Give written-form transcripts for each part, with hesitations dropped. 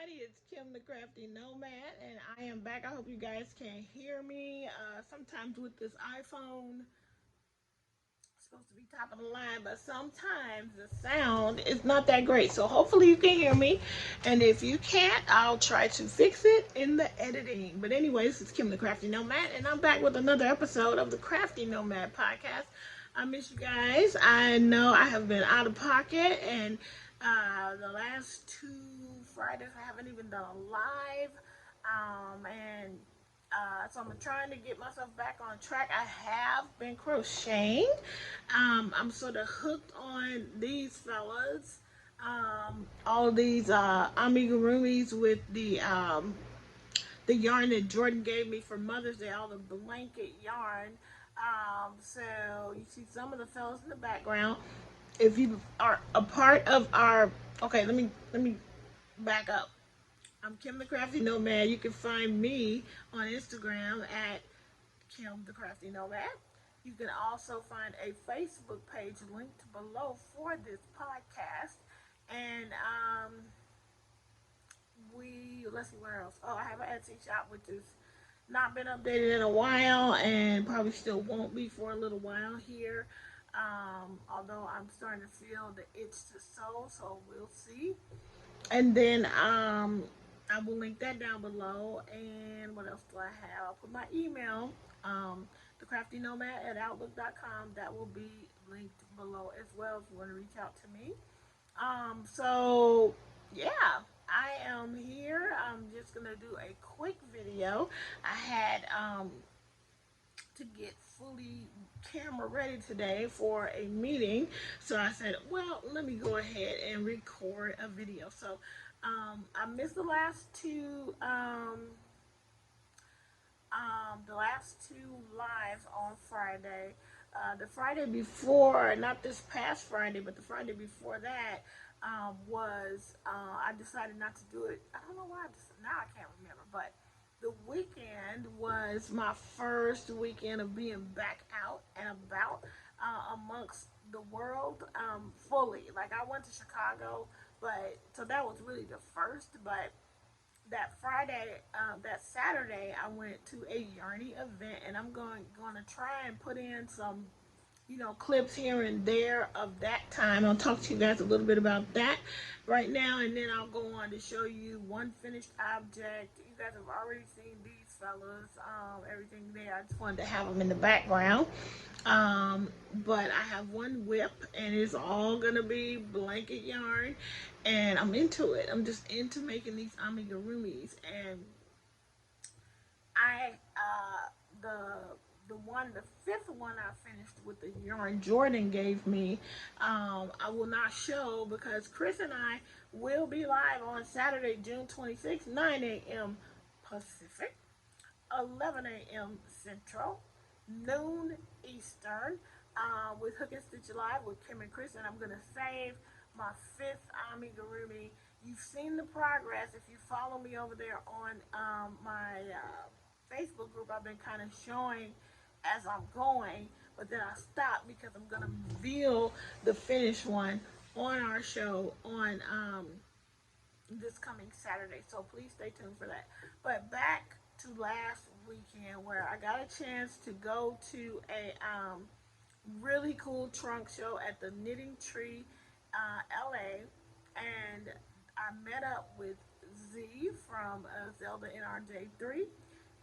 everybody. It's Kim the Crafty Nomad, and I am back. I hope you guys can hear me. Sometimes with this iPhone, it's supposed to be top of the line, but sometimes the sound is not that great. So hopefully you can hear me, and if you can't, I'll try to fix it in the editing. But anyways, it's Kim the Crafty Nomad, and I'm back with another episode of the Crafty Nomad podcast. I miss you guys. I know I have been out of pocket, and the last two Fridays I haven't even done a live. And so I'm trying to get myself back on track. I have been crocheting. I'm sort of hooked on these fellas. All these amigurumis with the yarn that Jordan gave me for Mother's Day, all the blanket yarn. So you see some of the fellas in the background. If you are a part of our, okay, let me back up. I'm Kim the Crafty Nomad. You can find me on Instagram at Kim the Crafty Nomad. You can also find a Facebook page linked below for this podcast. And let's see where else. Oh, I have an Etsy shop which has not been updated in a while and probably still won't be for a little while here. Although I'm starting to feel the itch to sew, so we'll see. And then I will link that down below. And what else do I have? I'll put my email, thecraftynomad at outlook.com. That will be linked below as well if you want to reach out to me. So yeah, I am here. I'm just gonna do a quick video. I had to get fully camera ready today for a meeting, so I said, well, let me go ahead and record a video. So I missed the last two lives on Friday. The Friday before, not this past Friday, but the Friday before that, I decided not to do it. I don't know why. Now I can't remember, but the weekend was my first weekend of being back out and about amongst the world fully. Like I went to Chicago, but so that was really the first. But that Saturday, I went to a Yarny event, and I'm going to try and put in some, clips here and there of that time. I'll talk to you guys a little bit about that right now, and then I'll go on to show you one finished object. You guys have already seen these fellas, everything there. I just wanted to have them in the background. But I have one whip, and it's all gonna be blanket yarn, and I'm into it. I'm just into making these amigurumis, and I the fifth one I finished with the yarn Jordan gave me. I will not show because Chris and I will be live on Saturday, June 26th, 9 a.m. Pacific, 11 a.m. Central, noon Eastern, with Hook and Stitch Live with Kim and Chris, and I'm gonna save my fifth amigurumi. You've seen the progress if you follow me over there on my Facebook group. I've been kind of showing as I'm going, but then I stopped because I'm gonna reveal the finished one on our show on this coming Saturday. So please stay tuned for that. But back to last weekend where I got a chance to go to a really cool trunk show at the Knitting Tree, LA, and I met up with Z from Zelda NRJ3,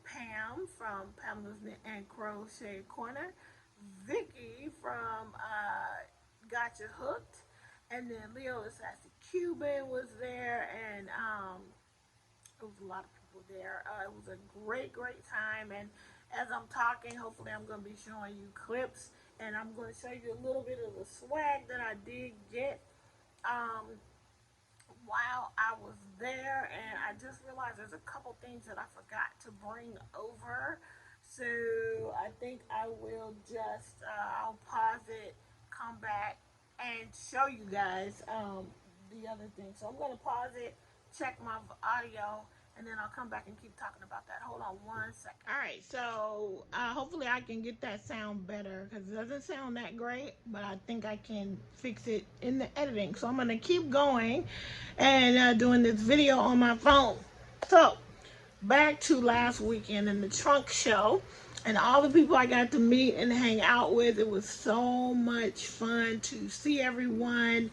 Pam from Pamela's Knit and Crochet Corner, Vickie from Gotcha Hooked, and then Leo the Sassy Cuban was there, and it was a lot of people there. It was a great time, and as I'm talking, hopefully I'm going to be showing you clips, and I'm going to show you a little bit of the swag that I did get um, while I was there, and I just realized there's a couple things that I forgot to bring over, so I think I will just, I'll pause it, come back, and show you guys the other thing. So I'm going to pause it, check my audio, and then I'll come back and keep talking about that. Hold on one second. All right, so hopefully I can get that sound better because it doesn't sound that great, but I think I can fix it in the editing. So I'm gonna keep going and doing this video on my phone. So back to last weekend in the trunk show and all the people I got to meet and hang out with. It was so much fun to see everyone.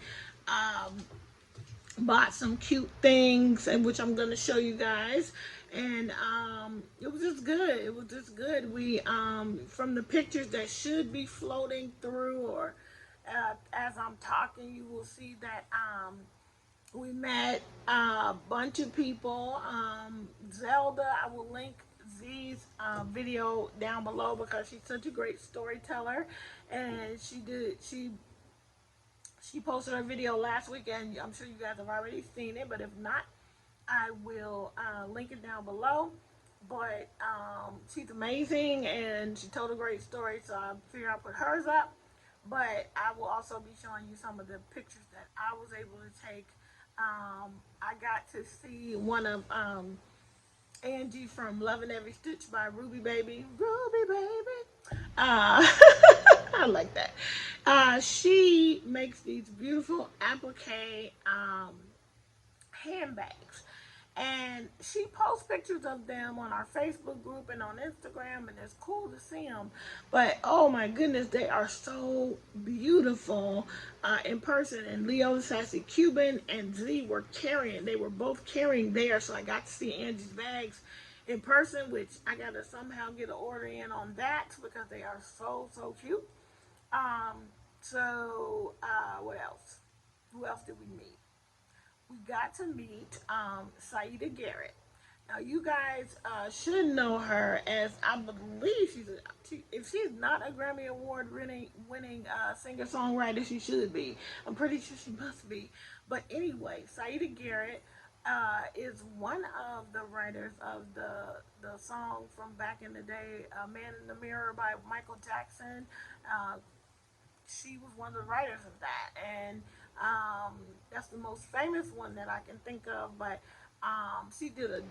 Um, Bought some cute things, and which I'm gonna show you guys. And it was just good. It was just good. We from the pictures that should be floating through, or as I'm talking, you will see that we met a bunch of people. Zelda, I will link Z's video down below because she's such a great storyteller, and she posted her video last weekend. I'm sure you guys have already seen it, but if not, I will link it down below. But she's amazing, and she told a great story, so I figured I'll put hers up. But I will also be showing you some of the pictures that I was able to take. I got to see one of Angie from Loving Every Stitch by Ruby Baby. Ruby Baby. I like that. She makes these beautiful applique handbags. And she posts pictures of them on our Facebook group and on Instagram, and it's cool to see them. But oh my goodness, they are so beautiful in person. And Leo the Sassy Cuban and Z were carrying, they were both carrying theirs. So I got to see Angie's bags in person, which I got to somehow get an order in on that because they are so, so cute. What else? Who else did we meet? We got to meet Siedah Garrett. Now, you guys should know her as, I believe if she's not a Grammy Award winning singer-songwriter, she should be. I'm pretty sure she must be. But anyway, Siedah Garrett is one of the writers of the song from back in the day, Man in the Mirror by Michael Jackson. She was one of the writers of that, and that's the most famous one that I can think of. But she did a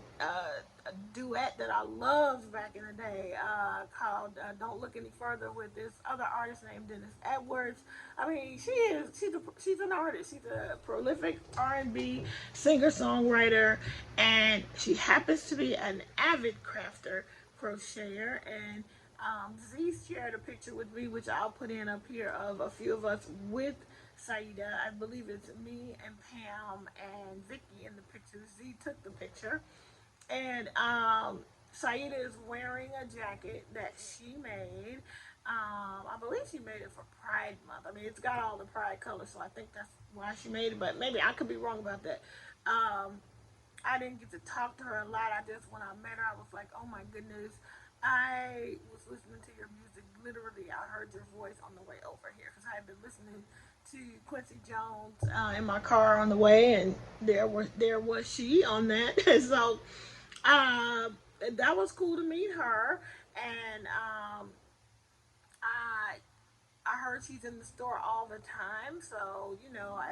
duet that I loved back in the day called "Don't Look Any Further" with this other artist named Dennis Edwards. I mean, she's an artist. She's a prolific R&B singer songwriter, and she happens to be an avid crafter, crocheter, and Z shared a picture with me, which I'll put in up here, of a few of us with Siedah. I believe it's me and Pam and Vickie in the picture. Z took the picture. And Siedah is wearing a jacket that she made. I believe she made it for Pride Month. I mean, it's got all the Pride colors, so I think that's why she made it. But maybe I could be wrong about that. I didn't get to talk to her a lot. When I met her, I was like, oh my goodness. I was listening to your music. Literally, I heard your voice on the way over here because I had been listening to Quincy Jones in my car on the way, and there was she on that. So that was cool to meet her, and I heard she's in the store all the time. So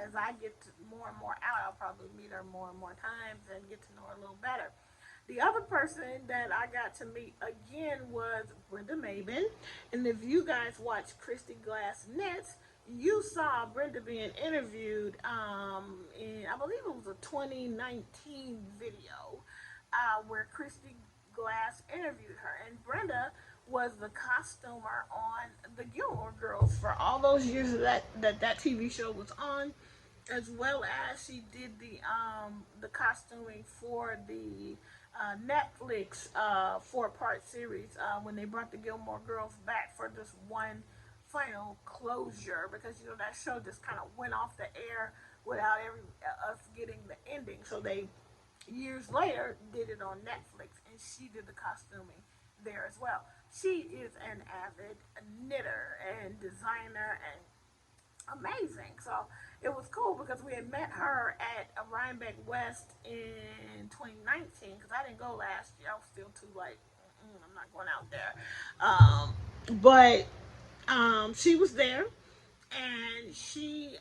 as I get more and more out, I'll probably meet her more and more times and get to know her a little better. The other person that I got to meet again was Brenda Maben. And if you guys watch Christy Glass Knits, you saw Brenda being interviewed in, I believe it was a 2019 video where Christy Glass interviewed her. And Brenda was the costumer on the Gilmore Girls for all those years that TV show was on, as well as she did the costuming for the Netflix 4-part series when they brought the Gilmore Girls back for this one final closure, because that show just kind of went off the air without us getting the ending. So they years later did it on Netflix, and she did the costuming there as well. She is an avid knitter and designer and amazing. So it was cool because we had met her at a Rhinebeck West in 2019, because I didn't go last year. I was still too I'm not going out there. But she was there, and she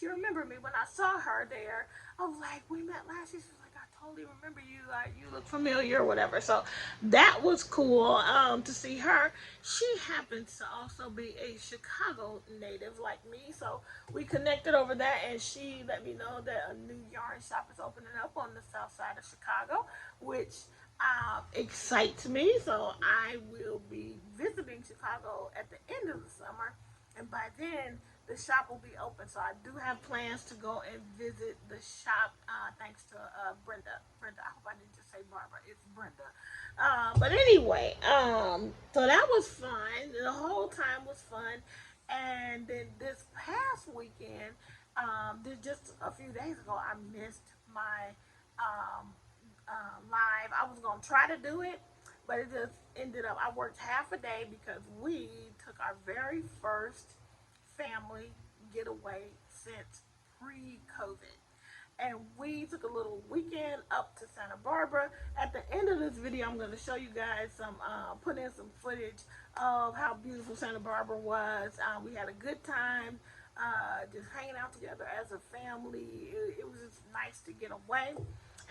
remembered me when I saw her there. I was like, we met last year. She was like, I totally remember you. You look familiar or whatever. So that was cool to see her. She happens to also be a Chicago native like me. So we connected over that, and she let me know that a new yarn shop is opening up on the south side of Chicago, which excites me. So I will be visiting Chicago at the end of the summer, and by then the shop will be open. So I do have plans to go and visit the shop. Thanks to Brenda. Brenda, I hope I didn't just say Barbara. It's Brenda. But anyway, so that was fun. The whole time was fun. And then this past weekend, just a few days ago, I missed my um, live. I was gonna try to do it, but it just ended up. I worked half a day because we took our very first family getaway since pre-COVID. And we took a little weekend up to Santa Barbara. At the end of this video, I'm going to show you guys put in some footage of how beautiful Santa Barbara was. We had a good time just hanging out together as a family. It was just nice to get away.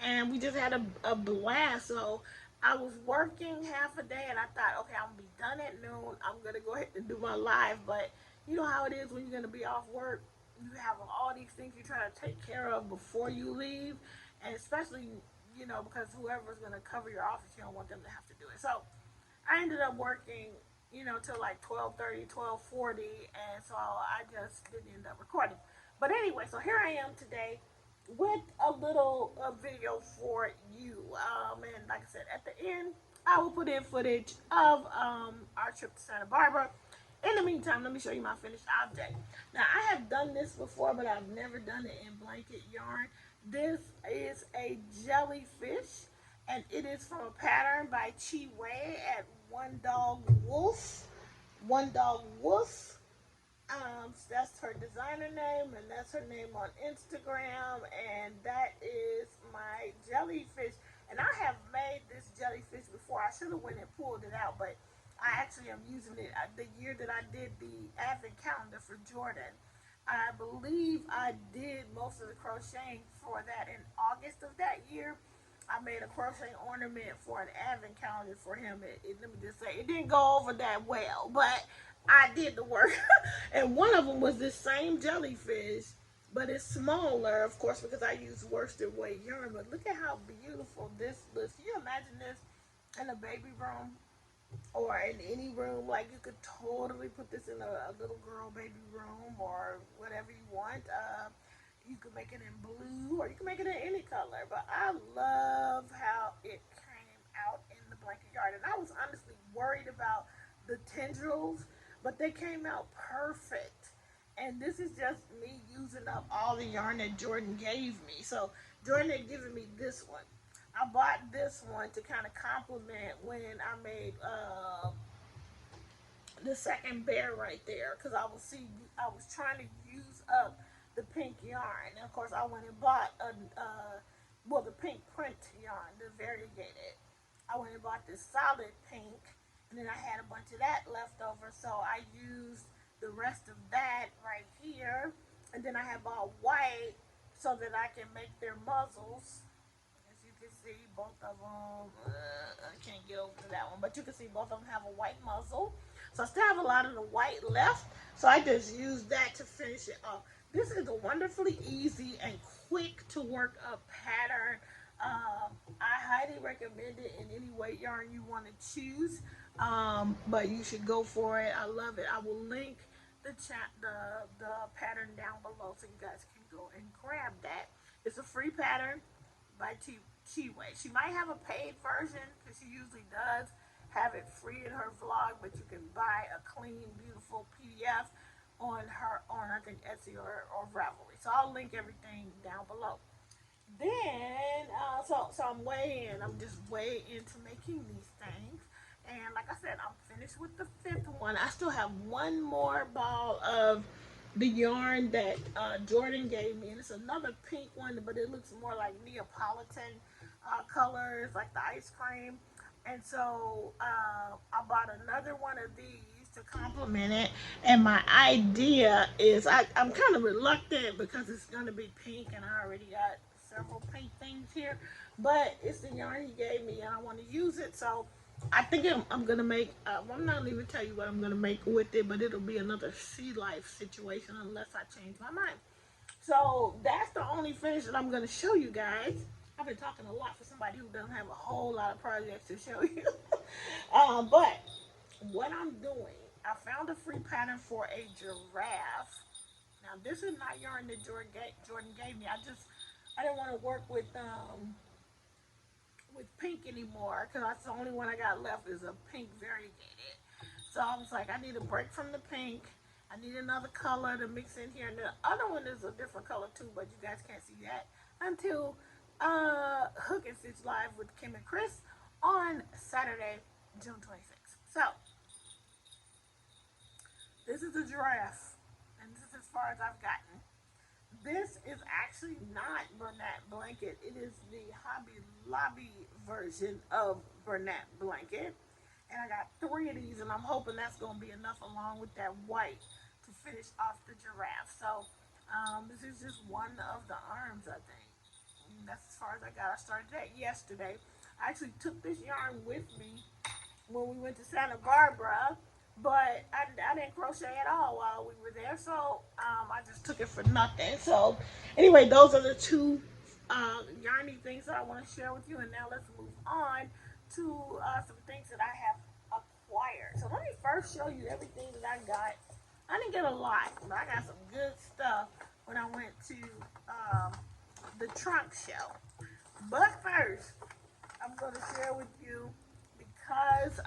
And we just had a blast. So I was working half a day, and I thought, okay, I'm going to be done at noon. I'm going to go ahead and do my live. But you know how it is when you're going to be off work. You have all these things you're trying to take care of before you leave, and especially, because whoever's going to cover your office, you don't want them to have to do it. So I ended up working, till like 12:30, 12:40, and so I just didn't end up recording. But anyway, so here I am today with a little video for you. And like I said, at the end, I will put in footage of our trip to Santa Barbara. In the meantime, let me show you my finished object. Now, I have done this before, but I've never done it in blanket yarn. This is a jellyfish, and it is from a pattern by Chi Wei at One Dog Wolf. One Dog Wolf. That's her designer name, and that's her name on Instagram, and that is my jellyfish. And I have made this jellyfish before. I should have went and pulled it out, but I actually am using it the year that I did the advent calendar for Jordan. I believe I did most of the crocheting for that in August of that year. I made a crochet ornament for an advent calendar for him. Let me just say, it didn't go over that well, but I did the work. And one of them was this same jellyfish, but it's smaller, of course, because I use worsted weight yarn. But look at how beautiful this looks. Can you imagine this in a baby room? Or in any room? Like, you could totally put this in a little girl baby room or whatever you want. You could make it in blue, or you can make it in any color. But I love how it came out in the blanket yarn. And I was honestly worried about the tendrils, but they came out perfect. And this is just me using up all the yarn that Jordan gave me. So Jordan had given me this one. I bought this one to kind of complement when I made the second bear right there, because I was trying to use up the pink yarn. And of course, I went and bought the pink print yarn, the variegated. I went and bought this solid pink, and then I had a bunch of that left over, so I used the rest of that right here, and then I have bought white so that I can make their muzzles. As you can see, both of them, I can't get over to that one, but you can see both of them have a white muzzle. So I still have a lot of the white left, so I just used that to finish it off. This is a wonderfully easy and quick to work up pattern. I highly recommend it in any weight yarn you want to choose, but you should go for it. I love it. I will link the pattern down below so you guys can go and grab that. It's a free pattern by Chi Wei. She might have a paid version, because she usually does have it free in her vlog, but you can buy a clean, beautiful PDF on I think Etsy or Ravelry. So I'll link everything down below. Then I'm just way into making these things. And like I said, I'm finished with the 5th one. I still have one more ball of the yarn that Jordan gave me, and it's another pink one, but it looks more like Neapolitan colors, like the ice cream. And so I bought another one of these to complement it. And my idea is, I'm kind of reluctant because it's going to be pink, and I already got several pink things here, but it's the yarn he gave me, and I want to use it. So I think I'm gonna make. I'm not gonna even tell you what I'm gonna make with it, but it'll be another sea life situation unless I change my mind. So that's the only finish that I'm gonna show you guys. I've been talking a lot for somebody who doesn't have a whole lot of projects to show you. But what I'm doing, I found a free pattern for a giraffe. Now this is not yarn that Jordan gave me. I didn't want to work with pink anymore because that's the only one I got left is a pink variegated. So I was like, I need a break from the pink. I need another color to mix in here. And the other one is a different color too, but you guys can't see that until Hook and Stitch Live with Kim and Chris on Saturday, June 26th. So this is a giraffe, and this is as far as I've gotten. This is actually not Bernat Blanket. It is the Hobby Lobby version of Bernat Blanket. And I got 3 of these, and I'm hoping that's going to be enough along with that white to finish off the giraffe. So this is just one of the arms, I think. And that's as far as I got. I started that yesterday. I actually took this yarn with me when we went to Santa Barbara, but I didn't crochet at all while we were there, so I just took it for nothing. So anyway, those are the 2 yarny things that I want to share with you, and now let's move on to some things that I have acquired. So let me first show you everything that I got. I didn't get a lot, but I got some good stuff when I went to the trunk show. But first, I'm going to share with you because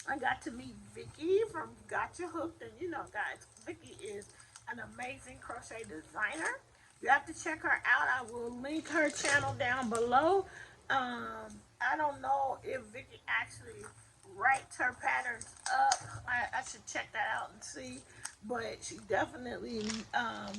I got to meet Vickie from Gotcha Hooked, and you know, guys, Vickie is an amazing crochet designer. You have to check her out. I will link her channel down below. I don't know if Vickie actually writes her patterns up. I should check that out and see. But she definitely,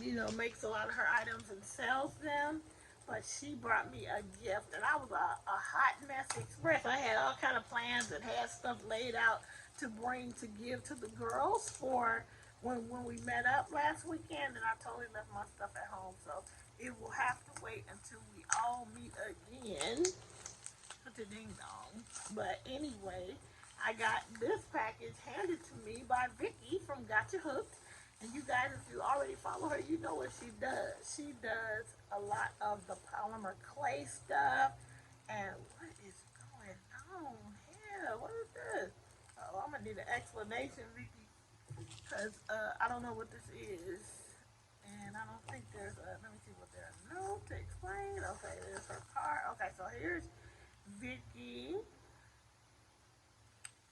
you know, makes a lot of her items and sells them. But she brought me a gift, and I was a hot mess express. I had all kind of plans and had stuff laid out to bring to give to the girls for when we met up last weekend, and I totally left my stuff at home. So it will have to wait until we all meet again. Put the ding dong. But anyway, I got this package handed to me by Vickie from Gotcha Hooked. And you guys, if you already follow her, you know what she does. She does a lot of the polymer clay stuff. And what is going on here? What is this? Oh, I'm going to need an explanation, Vickie. Because I don't know what this is. And I don't think there's a, let me see what there's a note to explain. Okay, there's her card. Okay, so here's Vickie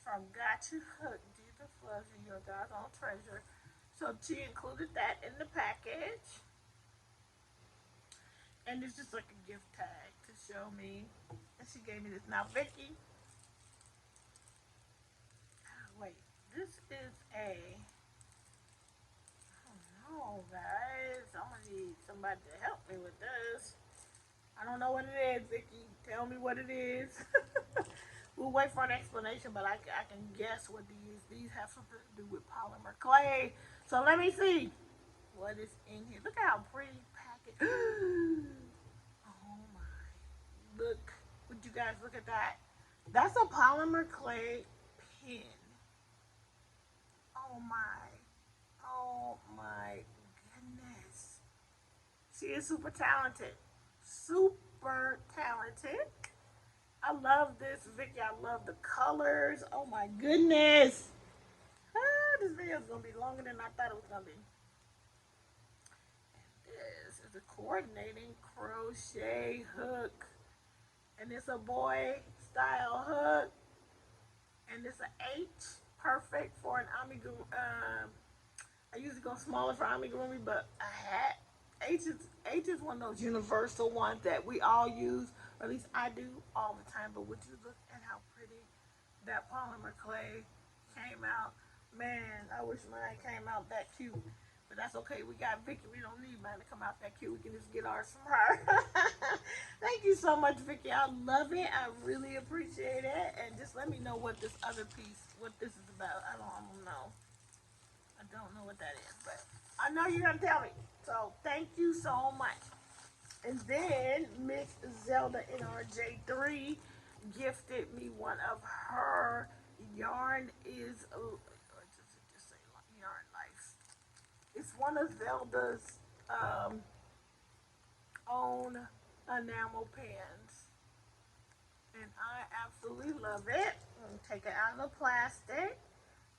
from Gotcha Hooked. Jesus loves you, your God's own treasure. So she included that in the package. And it's just like a gift tag to show me. And she gave me this. Now, Vickie. Wait, this is a, I don't know, guys. I'm going to need somebody to help me with this. I don't know what it is, Vickie. Tell me what it is. We'll wait for an explanation, but I can guess what these have something to do with polymer clay. So let me see what is in here. Look how pretty package. Oh my. Look. Would you guys look at that? That's a polymer clay pin. Oh my. Oh my goodness. She is super talented. Super talented. I love this, Vickie. I love the colors. Oh my goodness. This video is going to be longer than I thought it was going to be. And this is a coordinating crochet hook. And it's a boy style hook. And it's an H. Perfect for an amigurumi. I usually go smaller for amigurumi, but a hat. H is one of those universal ones that we all use. Or at least I do all the time. But would you look at how pretty that polymer clay came out? Man, I wish mine came out that cute. But that's okay. We got Vickie. We don't need mine to come out that cute. We can just get ours from her. Thank you so much, Vickie. I love it. I really appreciate it. And just let me know what this other piece, what this is about. I don't know. I don't know what that is. But I know you're going to tell me. So thank you so much. And And then Miss Zelda NRJ3 gifted me one of her yarn is just say yarn life. It's one of Zelda's um, own enamel pans, and I absolutely love it. I'm gonna take it out of the plastic.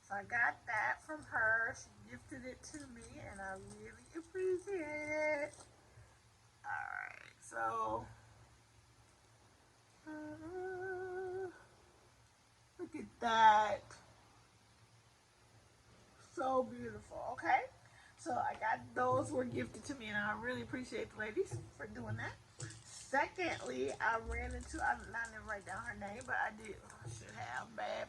So I got that from her. She gifted it to me, and I really appreciate it. Alright, so look at that. So beautiful, okay? So I got those were gifted to me, and I really appreciate the ladies for doing that. Secondly, I ran into, I didn't write down her name, but I did, I should have, bad.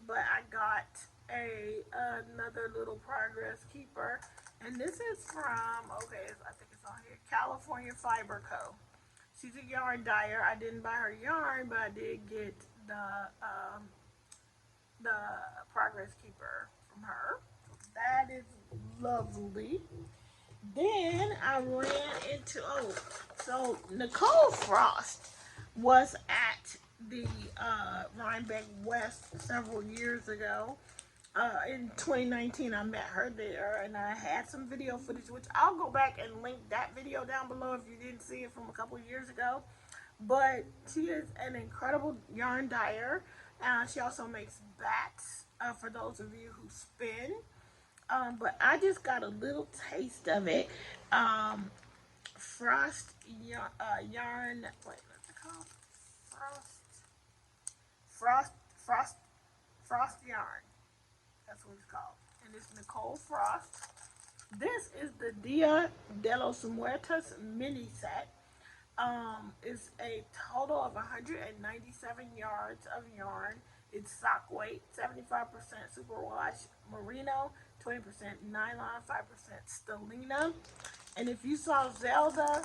But I got another little progress keeper, and this is from, okay, I think it's on here, California Fiber Co. She's a yarn dyer. I didn't buy her yarn, but I did get the progress keeper from her. That is lovely. Then I ran into, so Nicole Frost was at the Rhinebeck West several years ago. In 2019, I met her there, and I had some video footage, which I'll go back and link that video down below if you didn't see it from a couple years ago. But she is an incredible yarn dyer. She also makes bats for those of you who spin. But I just got a little taste of it. Frost yarn. Wait, what's it called? Frost. Frost yarn. That's what it's called. And it's Nicole Frost. This is the Dia de los Muertos mini set. It's a total of 197 yards of yarn. It's sock weight, 75% superwash merino, 20% nylon, 5% stellina. And if you saw Zelda,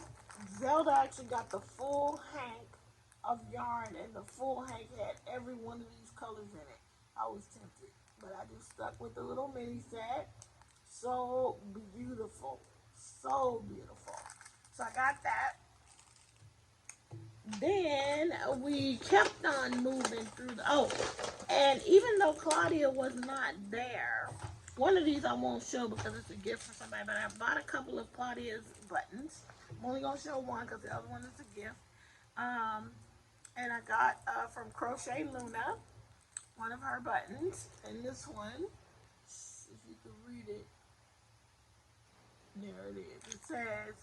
Zelda actually got the full hank of yarn, and the full hank had every one of these colors in it. I was tempted, but I just stuck with the little mini set. So beautiful. So beautiful. So I got that. Then we kept on moving through and even though Claudia was not there, one of these I won't show because it's a gift for somebody, but I bought a couple of Claudia's buttons. I'm only going to show one because the other one is a gift. And I got from Crochet Luna one of her buttons, and this one, if you can read it, there it is. It says,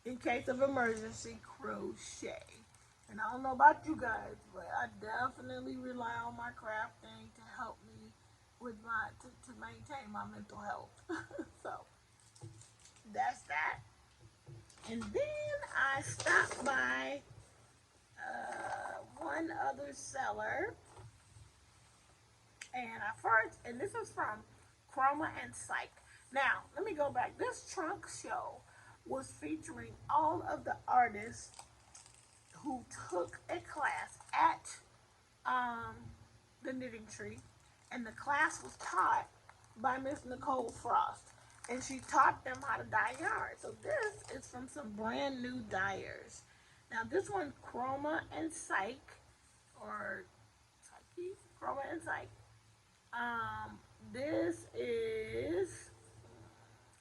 in case of emergency, crochet. And I don't know about you guys, but I definitely rely on my crafting to help me with to maintain my mental health. So that's that. And then I stopped by one other seller, and this is from Chroma and Psych. Now, let me go back. This trunk show was featuring all of the artists who took a class at the Knitting Tree, and the class was taught by Miss Nicole Frost, and she taught them how to dye yarn. So this is from some brand new dyers. Now this one, Chroma and Psych, or Psyche, Chroma and Psych. This is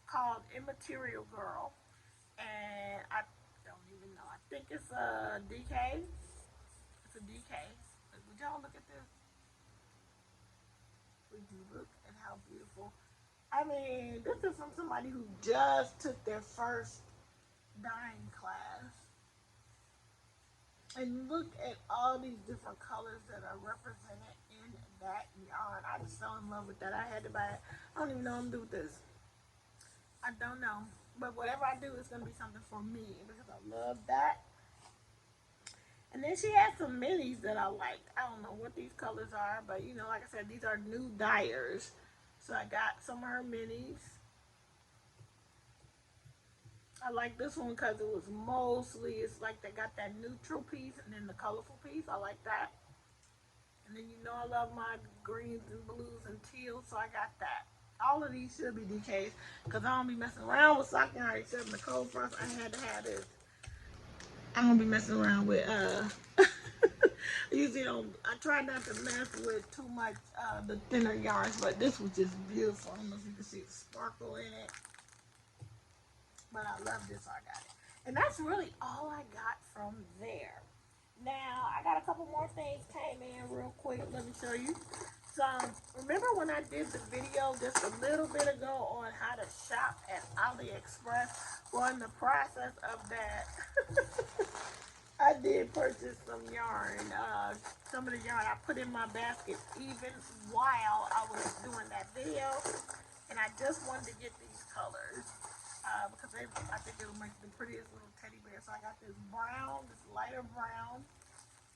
called Immaterial Girl, and I don't even know. I think it's a DK. It's a DK. Would y'all look at this? Would you look at how beautiful? I mean, this is from somebody who just took their first dyeing class. And look at all these different colors that are represented in that yarn. I just fell in love with that. I had to buy it. I don't even know what I'm doing with this. I don't know. But whatever I do, it's going to be something for me because I love that. And then she had some minis that I liked. I don't know what these colors are, but you know, like I said, these are new dyers. So I got some of her minis. I like this one because it was mostly, it's like they got that neutral piece and then the colorful piece. I like that. And then you know I love my greens and blues and teals, so I got that. All of these should be DKs because I don't be messing around with sock yarn except Nicole Frost. I had to have this. I'm gonna be messing around with usually I try not to mess with too much the thinner yarns, but this was just beautiful. I don't know if you can see the sparkle in it, but I love this, so I got it. And that's really all I got from there. Now I got a couple more things came in real quick. Let me show you. So remember when I did the video just a little bit ago on how to shop at AliExpress? Well, in the process of that, I did purchase some yarn. Some of the yarn I put in my basket even while I was doing that video. And I just wanted to get these colors because I think it'll make the prettiest little teddy bear. So I got this brown, this lighter brown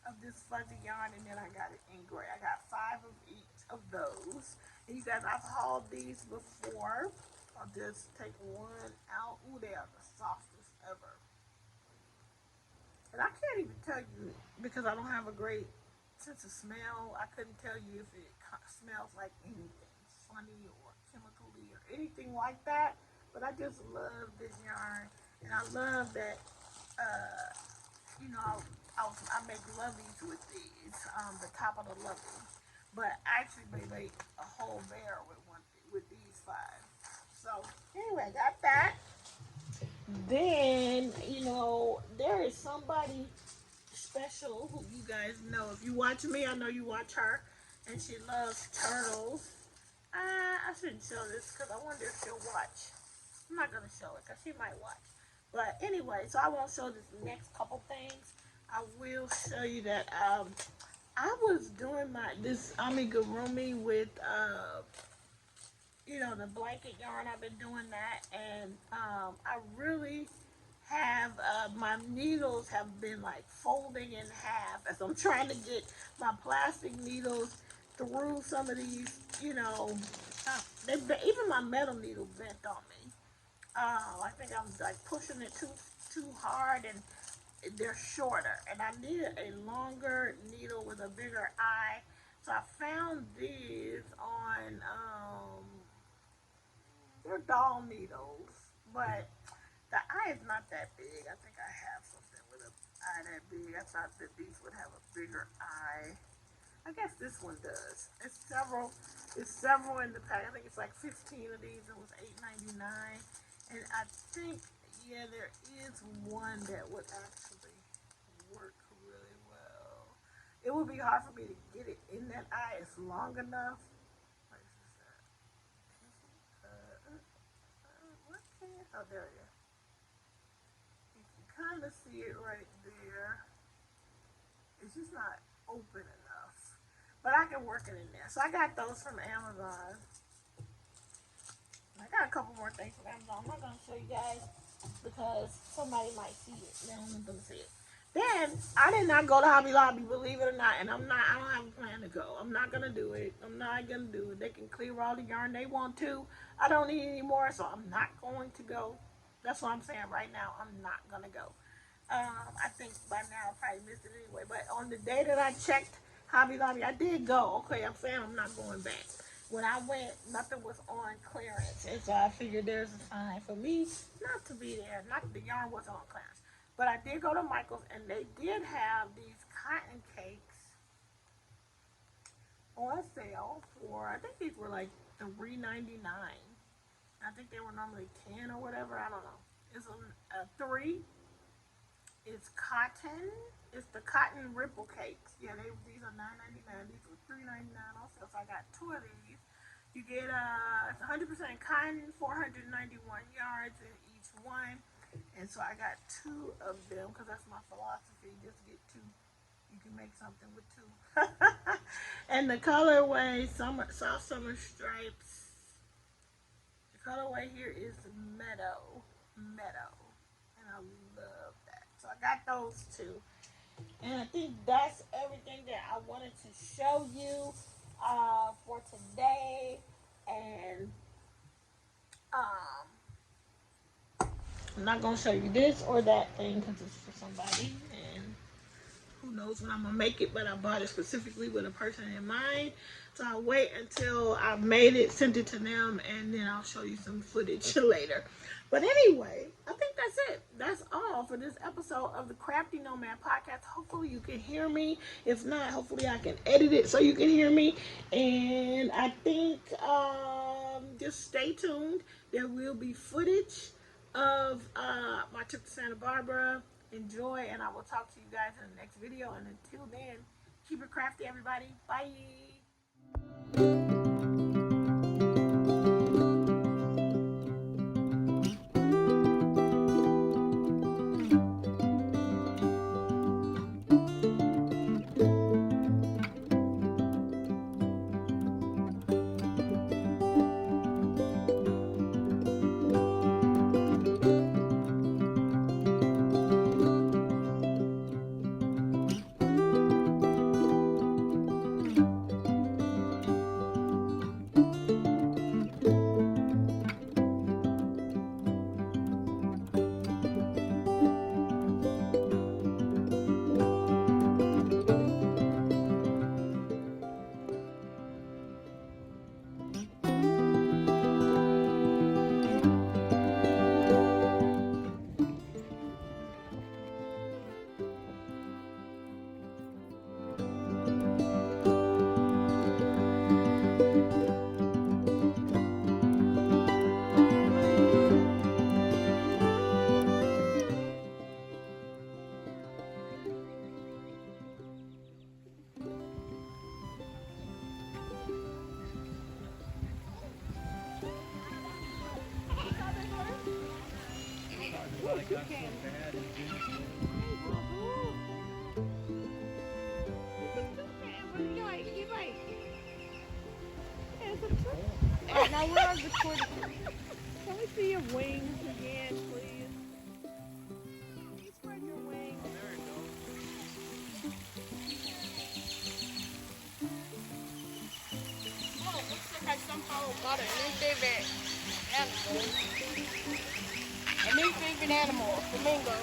of this fuzzy yarn, and then I got it in gray. I got 5 of each of those. And you guys, I've hauled these before. I'll just take one out. Ooh, they are the softest ever. And I can't even tell you because I don't have a great sense of smell. I couldn't tell you if it smells like anything funny or chemically or anything like that. But I just love this yarn, and I love that. You know, I make loveys with these. The top of the lovey, but I actually made a whole bear with these 5. So anyway, got that. Then, you know, there is somebody special who you guys know. If you watch me, I know you watch her, and she loves turtles. I shouldn't show this because I wonder if she'll watch. I'm not going to show it because she might watch. But anyway, so I won't show this next couple things. I will show you that I was doing this amigurumi with you know, the blanket yarn. I've been doing that, and I really have my needles have been like folding in half as I'm trying to get my plastic needles through some of these, you know, even my metal needle bent on me. I think I'm like pushing it too hard, and they're shorter, and I needed a longer needle with a bigger eye. So I found these on they're doll needles, but the eye is not that big. I think I have something with an eye that big. I thought that these would have a bigger eye. I guess this one does. It's several in the pack. I think it's like 15 of these. It was $8.99. And I think, yeah, there is one that would actually work really well. It would be hard for me to get it in that eye. It's long enough. Oh, there you go. You can kind of see it right there. It's just not open enough. But I can work it in there. So I got those from Amazon. I got a couple more things from Amazon. I'm not going to show you guys because somebody might see it. They don't want them to see it. Then, I did not go to Hobby Lobby, believe it or not, and I don't have a plan to go. I'm not going to do it. I'm not going to do it. They can clear all the yarn they want to. I don't need any more, so I'm not going to go. That's what I'm saying right now. I'm not going to go. I think by now I probably missed it anyway, but on the day that I checked Hobby Lobby, I did go. Okay, I'm saying I'm not going back. When I went, nothing was on clearance, and so I figured there's a sign for me not to be there. Not the yarn wasn't on clearance. But I did go to Michael's, and they did have these cotton cakes on sale for, I think these were like $3.99. I think they were normally 10 or whatever. I don't know. It's a 3. It's cotton. It's the cotton ripple cakes. Yeah, these are $9.99. These were $3.99 also. So I got 2 of these. You get it's 100% cotton, 491 yards in each one. And so I got 2 of them because that's my philosophy. Just get 2. You can make something with 2. And the colorway, soft summer stripes. The colorway here is meadow. And I love that. So I got those 2. And I think that's everything that I wanted to show you for today. And I'm not going to show you this or that thing because it's for somebody. And who knows when I'm gonna make it, but I bought it specifically with a person in mind. So I'll wait until I've made it, sent it to them, and then I'll show you some footage later. But anyway, I think that's it. That's all for this episode of the Crafty Nomad podcast. Hopefully you can hear me. If not, hopefully I can edit it so you can hear me. And I think just stay tuned. There will be footage of my trip to Santa Barbara. Enjoy, and I will talk to you guys in the next video. And until then, keep it crafty, everybody. Bye. Now we're on the cord. Can we see your wings again, please? Can you spread your wings? Oh, there it goes. Oh, it looks like I somehow got a new favorite animal. A new favorite animal, flamingo.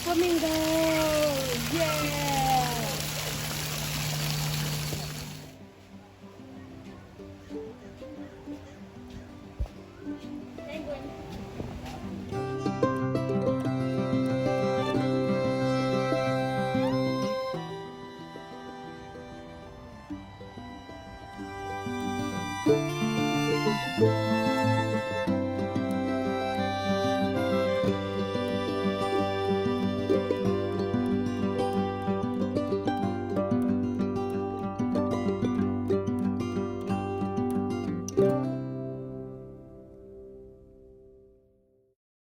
Flamingo! Yay!